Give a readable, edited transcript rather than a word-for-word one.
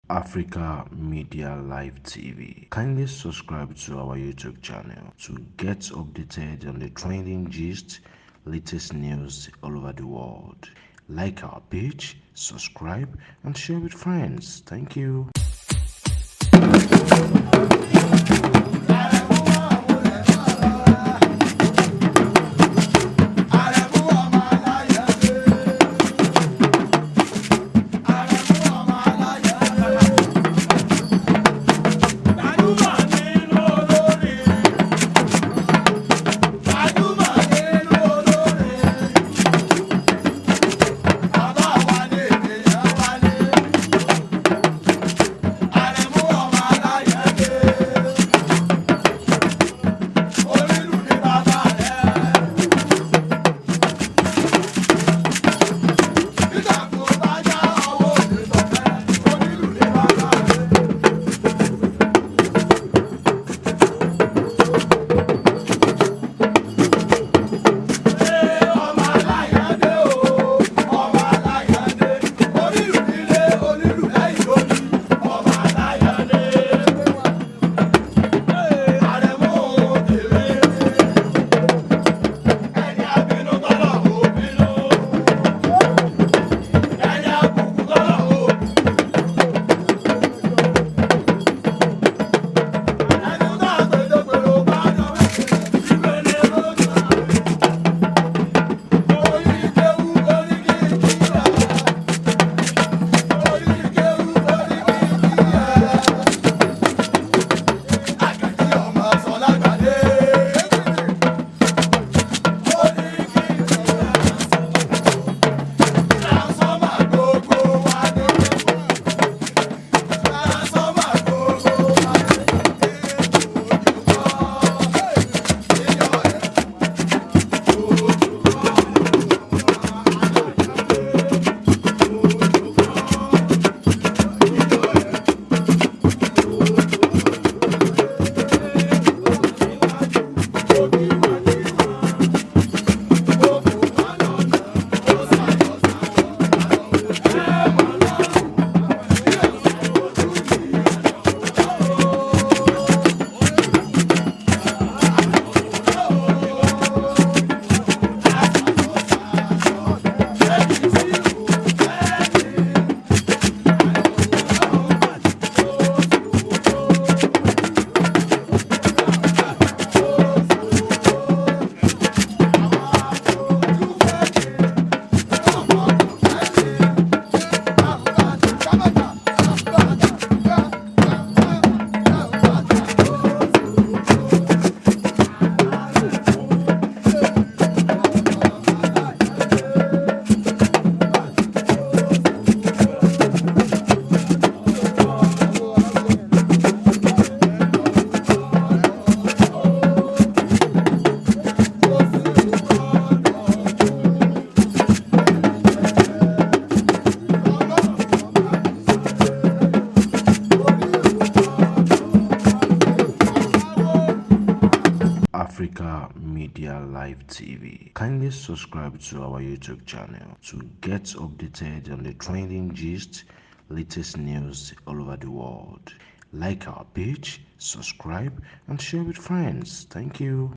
Africa Media Live TV. Kindly subscribe to our YouTube channel to get updated on the trending gist, latest news all over the world. Like our page, subscribe, and share with friends. Thank you. Africa Media Live TV. Kindly subscribe to our YouTube channel to get updated on the trending gist, latest news all over the world. Like our page, subscribe, and share with friends. Thank you.